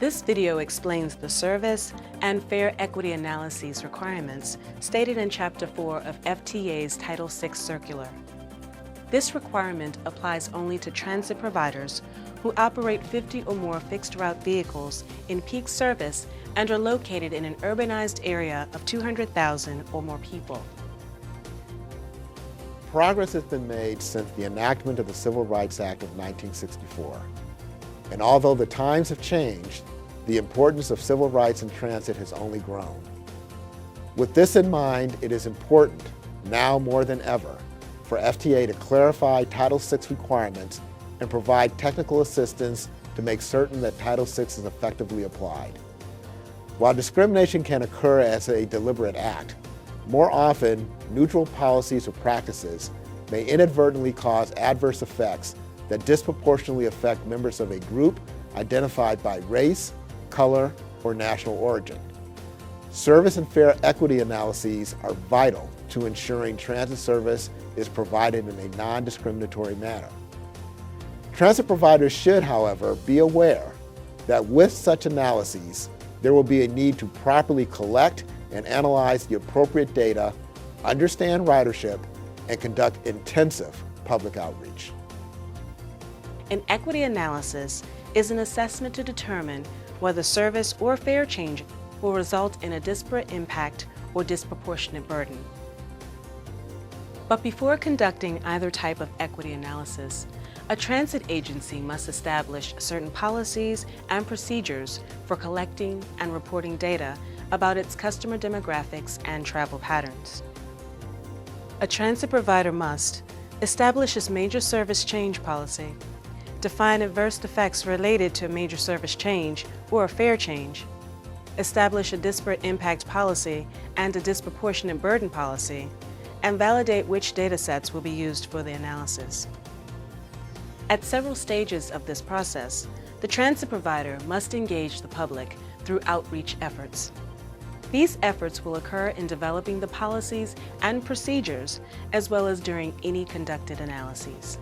This video explains the service and fare equity analyses requirements stated in Chapter 4 of FTA's Title VI Circular. This requirement applies only to transit providers who operate 50 or more fixed-route vehicles in peak service and are located in an urbanized area of 200,000 or more people. Progress has been made since the enactment of the Civil Rights Act of 1964. And although the times have changed, the importance of civil rights in transit has only grown. With this in mind, it is important, now more than ever, for FTA to clarify Title VI requirements and provide technical assistance to make certain that Title VI is effectively applied. While discrimination can occur as a deliberate act, more often, neutral policies or practices may inadvertently cause adverse effects that disproportionately affect members of a group identified by race, color, or national origin. Service and fare equity analyses are vital to ensuring transit service is provided in a non-discriminatory manner. Transit providers should, however, be aware that with such analyses, there will be a need to properly collect and analyze the appropriate data, understand ridership, and conduct intensive public outreach. An equity analysis is an assessment to determine whether service or fare change will result in a disparate impact or disproportionate burden. But before conducting either type of equity analysis, a transit agency must establish certain policies and procedures for collecting and reporting data about its customer demographics and travel patterns. A transit provider must establish its major service change policy, define adverse effects related to a major service change or a fare change, establish a disparate impact policy and a disproportionate burden policy, and validate which data sets will be used for the analysis. At several stages of this process, the transit provider must engage the public through outreach efforts. These efforts will occur in developing the policies and procedures as well as during any conducted analyses.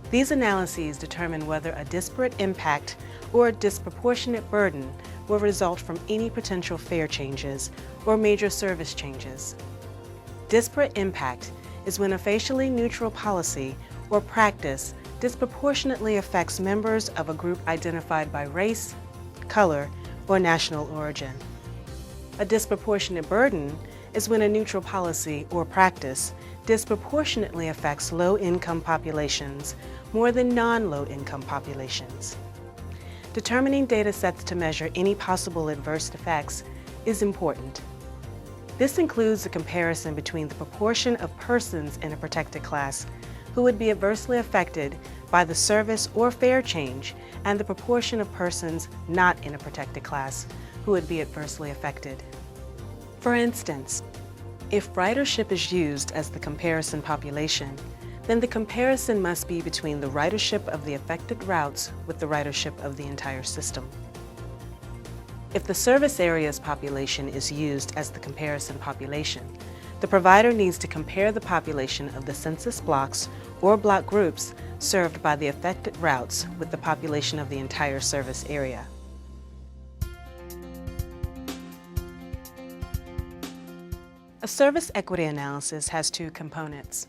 These analyses determine whether a disparate impact or a disproportionate burden will result from any potential fare changes or major service changes. Disparate impact is when a facially neutral policy or practice disproportionately affects members of a group identified by race, color, or national origin. A disproportionate burden is when a neutral policy or practice disproportionately affects low-income populations more than non-low-income populations. Determining data sets to measure any possible adverse effects is important. This includes a comparison between the proportion of persons in a protected class who would be adversely affected by the service or fare change and the proportion of persons not in a protected class who would be adversely affected. For instance, if ridership is used as the comparison population, then the comparison must be between the ridership of the affected routes with the ridership of the entire system. If the service area's population is used as the comparison population, the provider needs to compare the population of the census blocks or block groups served by the affected routes with the population of the entire service area. A service equity analysis has two components: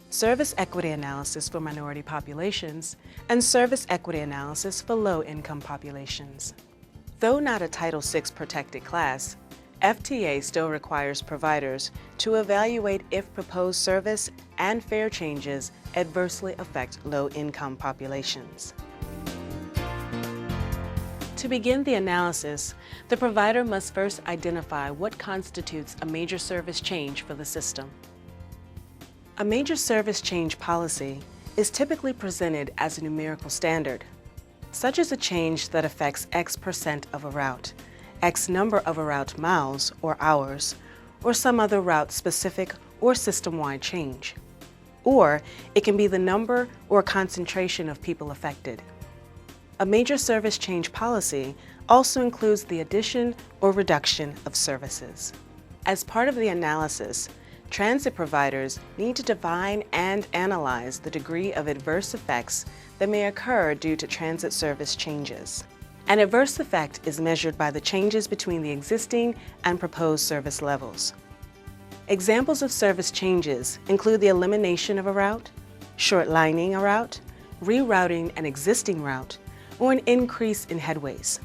service equity analysis for minority populations and service equity analysis for low-income populations. Though not a Title VI protected class, FTA still requires providers to evaluate if proposed service and fare changes adversely affect low-income populations. To begin the analysis, the provider must first identify what constitutes a major service change for the system. A major service change policy is typically presented as a numerical standard, such as a change that affects X% of a route, X number of a route miles or hours, or some other route-specific or system-wide change. Or it can be the number or concentration of people affected. A major service change policy also includes the addition or reduction of services. As part of the analysis, transit providers need to define and analyze the degree of adverse effects that may occur due to transit service changes. An adverse effect is measured by the changes between the existing and proposed service levels. Examples of service changes include the elimination of a route, short-lining a route, rerouting an existing route, or an increase in headways.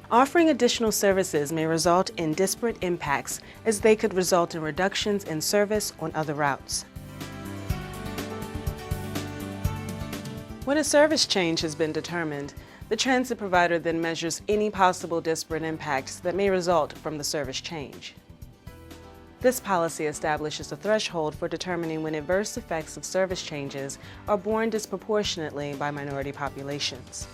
Offering additional services may result in disparate impacts, as they could result in reductions in service on other routes. When a service change has been determined, the transit provider then measures any possible disparate impacts that may result from the service change. This policy establishes a threshold for determining when adverse effects of service changes are borne disproportionately by minority populations.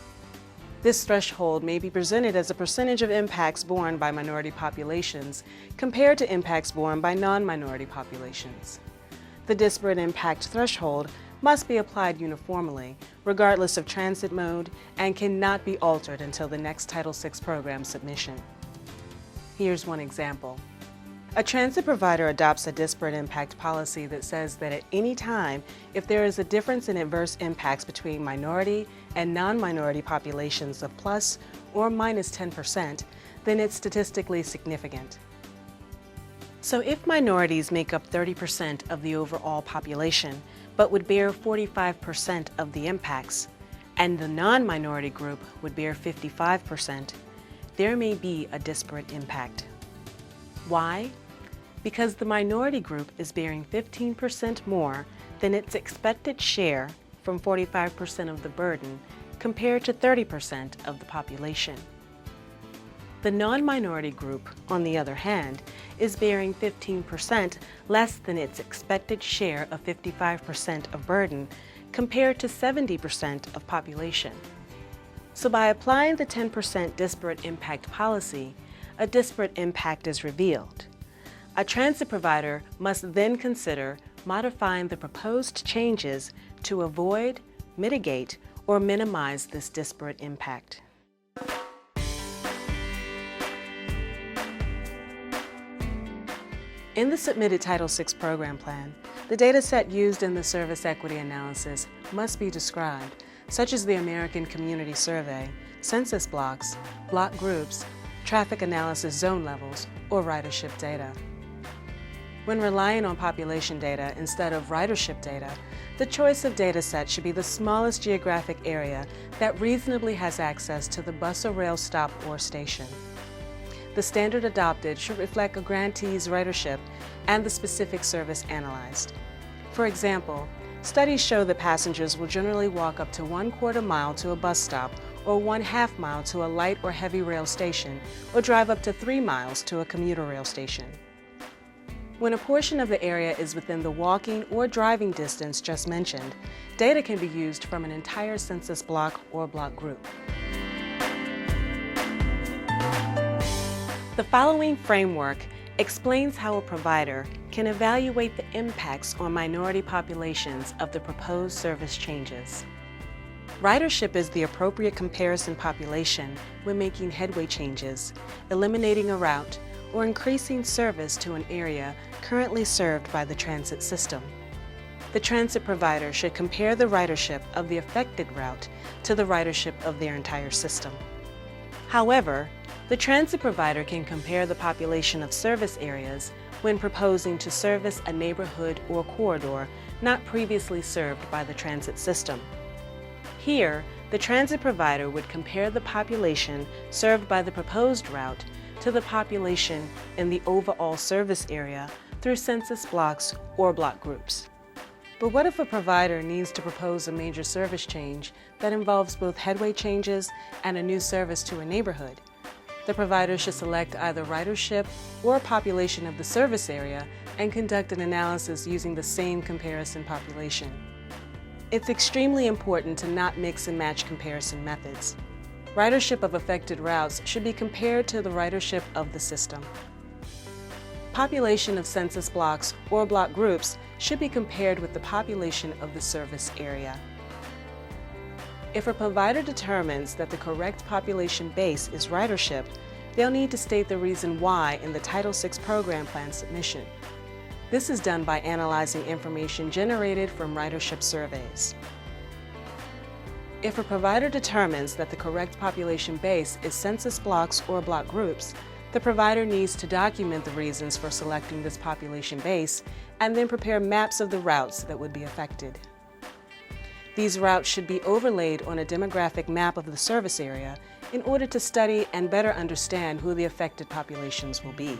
This threshold may be presented as a percentage of impacts borne by minority populations compared to impacts borne by non-minority populations. The disparate impact threshold must be applied uniformly, regardless of transit mode, and cannot be altered until the next Title VI program submission. Here's one example. A transit provider adopts a disparate impact policy that says that at any time, if there is a difference in adverse impacts between minority and non-minority populations of plus or minus 10%, then it's statistically significant. So if minorities make up 30% of the overall population, but would bear 45% of the impacts, and the non-minority group would bear 55%, there may be a disparate impact. Why? Because the minority group is bearing 15% more than its expected share from 45% of the burden compared to 30% of the population. The non-minority group, on the other hand, is bearing 15% less than its expected share of 55% of burden compared to 70% of population. So by applying the 10% disparate impact policy, a disparate impact is revealed. A transit provider must then consider modifying the proposed changes to avoid, mitigate, or minimize this disparate impact. In the submitted Title VI program plan, the data set used in the service equity analysis must be described, such as the American Community Survey, census blocks, block groups, traffic analysis zone levels, or ridership data. When relying on population data instead of ridership data, the choice of data set should be the smallest geographic area that reasonably has access to the bus or rail stop or station. The standard adopted should reflect a grantee's ridership and the specific service analyzed. For example, studies show that passengers will generally walk up to 1/4 mile to a bus stop or 1/2 mile to a light or heavy rail station, or drive up to 3 miles to a commuter rail station. When a portion of the area is within the walking or driving distance just mentioned, data can be used from an entire census block or block group. The following framework explains how a provider can evaluate the impacts on minority populations of the proposed service changes. Ridership is the appropriate comparison population when making headway changes, eliminating a route, or increasing service to an area currently served by the transit system. The transit provider should compare the ridership of the affected route to the ridership of their entire system. However, the transit provider can compare the population of service areas when proposing to service a neighborhood or corridor not previously served by the transit system. Here, the transit provider would compare the population served by the proposed route to the population in the overall service area through census blocks or block groups. But what if a provider needs to propose a major service change that involves both headway changes and a new service to a neighborhood? The provider should select either ridership or population of the service area and conduct an analysis using the same comparison population. It's extremely important to not mix and match comparison methods. Ridership of affected routes should be compared to the ridership of the system. Population of census blocks or block groups should be compared with the population of the service area. If a provider determines that the correct population base is ridership, they'll need to state the reason why in the Title VI program plan submission. This is done by analyzing information generated from ridership surveys. If a provider determines that the correct population base is census blocks or block groups, the provider needs to document the reasons for selecting this population base and then prepare maps of the routes that would be affected. These routes should be overlaid on a demographic map of the service area in order to study and better understand who the affected populations will be.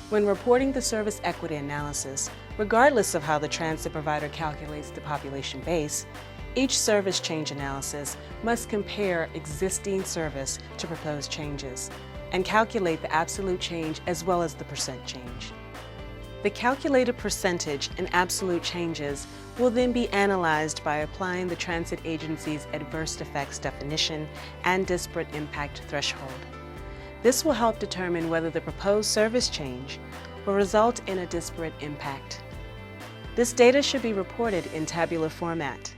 When reporting the service equity analysis, regardless of how the transit provider calculates the population base, each service change analysis must compare existing service to proposed changes and calculate the absolute change as well as the percent change. The calculated percentage and absolute changes will then be analyzed by applying the transit agency's adverse effects definition and disparate impact threshold. This will help determine whether the proposed service change will result in a disparate impact. This data should be reported in tabular format.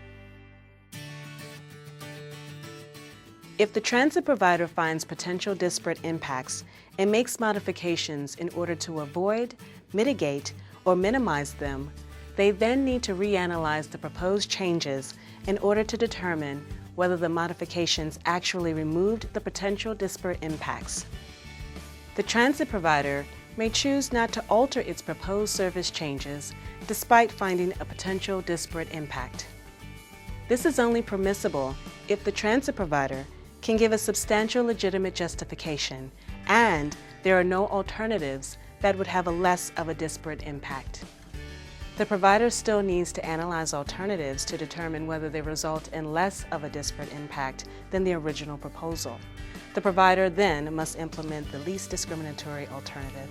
If the transit provider finds potential disparate impacts and makes modifications in order to avoid, mitigate, or minimize them, they then need to reanalyze the proposed changes in order to determine whether the modifications actually removed the potential disparate impacts. The transit provider may choose not to alter its proposed service changes despite finding a potential disparate impact. This is only permissible if the transit provider can give a substantial legitimate justification and there are no alternatives that would have a less of a disparate impact. The provider still needs to analyze alternatives to determine whether they result in less of a disparate impact than the original proposal. The provider then must implement the least discriminatory alternative.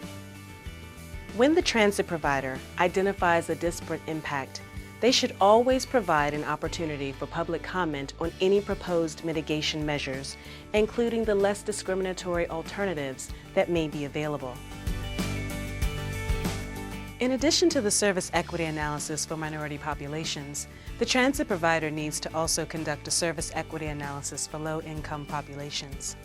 When the transit provider identifies a disparate impact, they should always provide an opportunity for public comment on any proposed mitigation measures, including the less discriminatory alternatives that may be available. In addition to the service equity analysis for minority populations, the transit provider needs to also conduct a service equity analysis for low-income populations.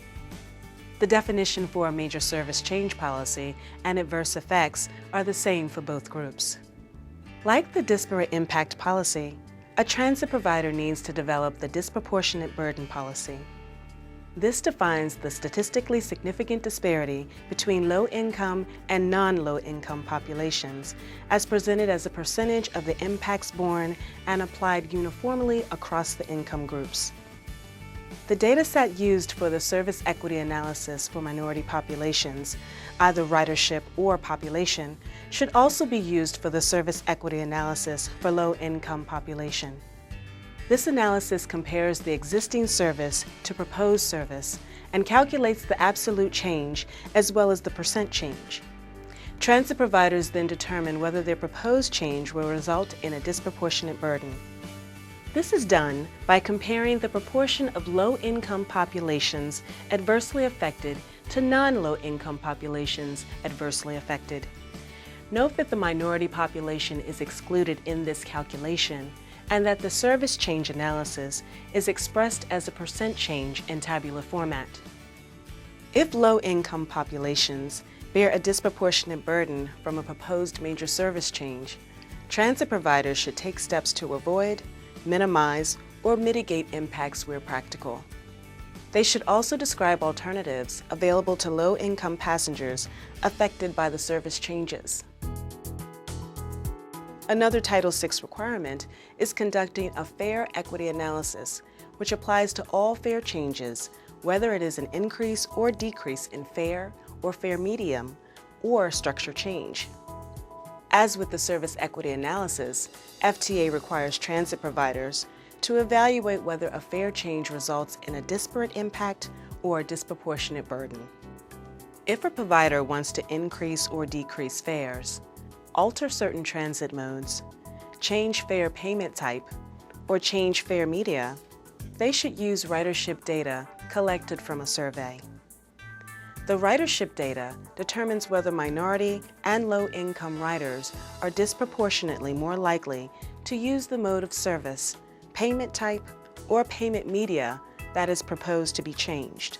The definition for a major service change policy and adverse effects are the same for both groups. Like the disparate impact policy, a transit provider needs to develop the disproportionate burden policy. This defines the statistically significant disparity between low-income and non-low-income populations as presented as a percentage of the impacts borne and applied uniformly across the income groups. The data set used for the service equity analysis for minority populations, either ridership or population, should also be used for the service equity analysis for low-income population. This analysis compares the existing service to proposed service and calculates the absolute change as well as the percent change. Transit providers then determine whether their proposed change will result in a disproportionate burden. This is done by comparing the proportion of low-income populations adversely affected to non-low-income populations adversely affected. Note that the minority population is excluded in this calculation and that the service change analysis is expressed as a percent change in tabular format. If low-income populations bear a disproportionate burden from a proposed major service change, transit providers should take steps to avoid, minimize, or mitigate impacts where practical. They should also describe alternatives available to low-income passengers affected by the service changes. Another Title VI requirement is conducting a fare equity analysis, which applies to all fare changes, whether it is an increase or decrease in fare or fare medium, or structure change. As with the service equity analysis, FTA requires transit providers to evaluate whether a fare change results in a disparate impact or a disproportionate burden. If a provider wants to increase or decrease fares, alter certain transit modes, change fare payment type, or change fare media, they should use ridership data collected from a survey. The ridership data determines whether minority and low-income riders are disproportionately more likely to use the mode of service, payment type, or payment media that is proposed to be changed.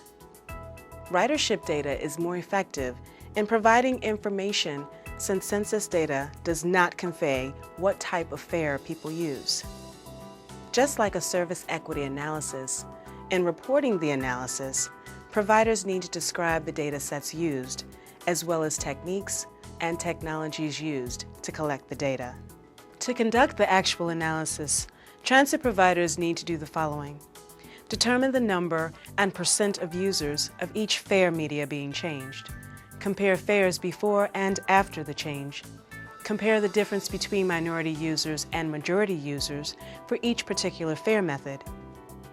Ridership data is more effective in providing information since census data does not convey what type of fare people use. Just like a service equity analysis, in reporting the analysis, providers need to describe the data sets used, as well as techniques and technologies used to collect the data. To conduct the actual analysis, transit providers need to do the following. Determine the number and percent of users of each fare media being changed. Compare fares before and after the change. Compare the difference between minority users and majority users for each particular fare method.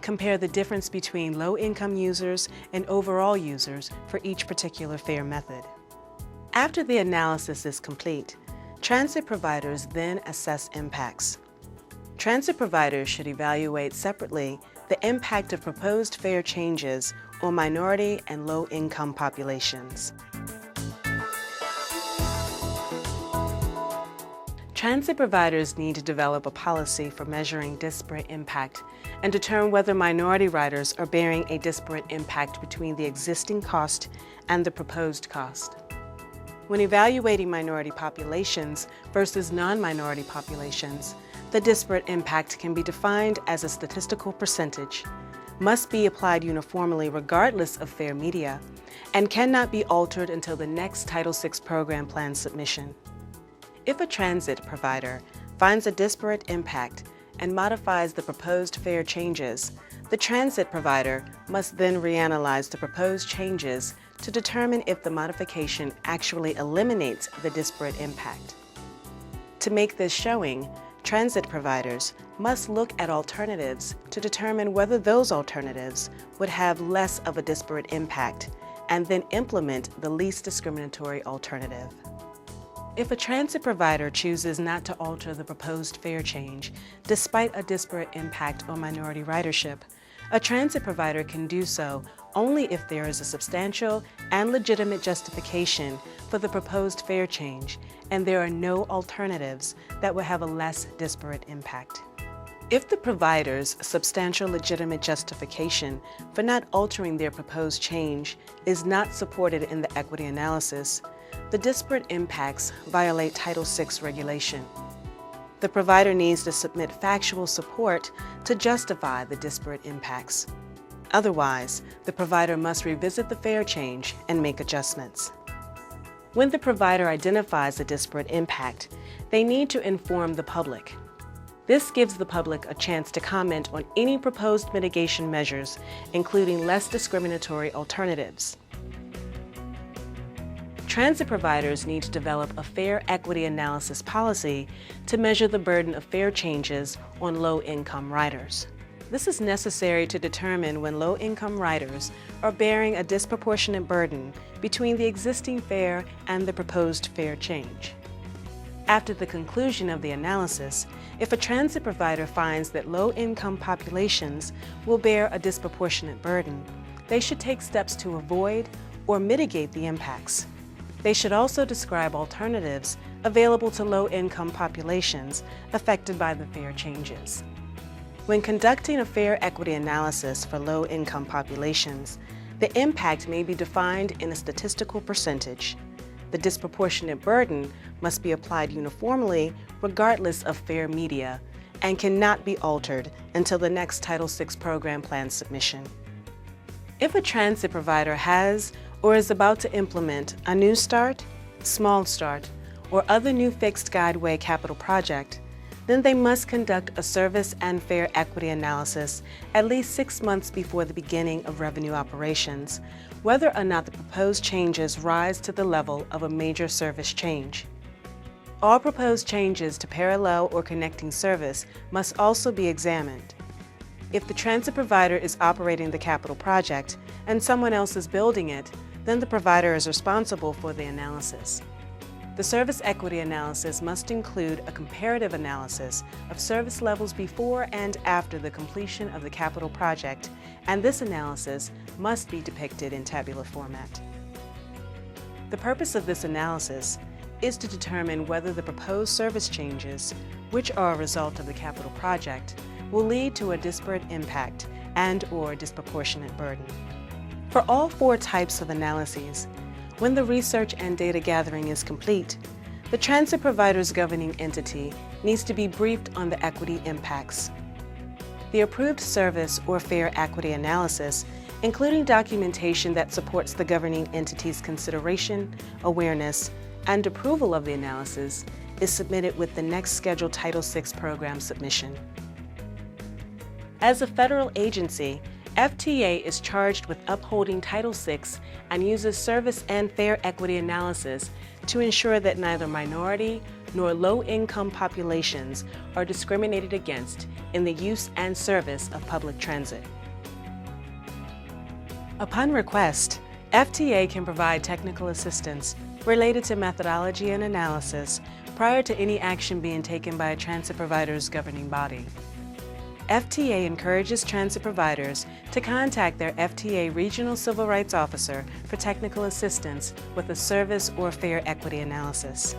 Compare the difference between low-income users and overall users for each particular fare method. After the analysis is complete, transit providers then assess impacts. Transit providers should evaluate separately the impact of proposed fare changes on minority and low-income populations. Transit providers need to develop a policy for measuring disparate impact and determine whether minority riders are bearing a disparate impact between the existing cost and the proposed cost. When evaluating minority populations versus non-minority populations, the disparate impact can be defined as a statistical percentage, must be applied uniformly regardless of fare media, and cannot be altered until the next Title VI program plan submission. If a transit provider finds a disparate impact and modifies the proposed fare changes, the transit provider must then reanalyze the proposed changes to determine if the modification actually eliminates the disparate impact. To make this showing, transit providers must look at alternatives to determine whether those alternatives would have less of a disparate impact and then implement the least discriminatory alternative. If a transit provider chooses not to alter the proposed fare change despite a disparate impact on minority ridership, a transit provider can do so only if there is a substantial and legitimate justification for the proposed fare change and there are no alternatives that would have a less disparate impact. If the provider's substantial legitimate justification for not altering their proposed change is not supported in the equity analysis, the disparate impacts violate Title VI regulation. The provider needs to submit factual support to justify the disparate impacts. Otherwise, the provider must revisit the fare change and make adjustments. When the provider identifies a disparate impact, they need to inform the public. This gives the public a chance to comment on any proposed mitigation measures, including less discriminatory alternatives. Transit providers need to develop a fare equity analysis policy to measure the burden of fare changes on low-income riders. This is necessary to determine when low-income riders are bearing a disproportionate burden between the existing fare and the proposed fare change. After the conclusion of the analysis, if a transit provider finds that low-income populations will bear a disproportionate burden, they should take steps to avoid or mitigate the impacts. They should also describe alternatives available to low-income populations affected by the fare changes. When conducting a fare equity analysis for low-income populations, the impact may be defined in a statistical percentage. The disproportionate burden must be applied uniformly regardless of fare media and cannot be altered until the next Title VI program plan submission. If a transit provider has or is about to implement a New Start, Small Start, or other new fixed guideway capital project, then they must conduct a service and fare equity analysis at least 6 months before the beginning of revenue operations, whether or not the proposed changes rise to the level of a major service change. All proposed changes to parallel or connecting service must also be examined. If the transit provider is operating the capital project and someone else is building it, then the provider is responsible for the analysis. The service equity analysis must include a comparative analysis of service levels before and after the completion of the capital project, and this analysis must be depicted in tabular format. The purpose of this analysis is to determine whether the proposed service changes, which are a result of the capital project, will lead to a disparate impact and/or disproportionate burden. For all 4 types of analyses, when the research and data gathering is complete, the transit provider's governing entity needs to be briefed on the equity impacts. The approved service or fair equity analysis, including documentation that supports the governing entity's consideration, awareness, and approval of the analysis, is submitted with the next scheduled Title VI program submission. As a federal agency, FTA is charged with upholding Title VI and uses service and fair equity analysis to ensure that neither minority nor low-income populations are discriminated against in the use and service of public transit. Upon request, FTA can provide technical assistance related to methodology and analysis prior to any action being taken by a transit provider's governing body. FTA encourages transit providers to contact their FTA Regional Civil Rights Officer for technical assistance with a service or fair equity analysis.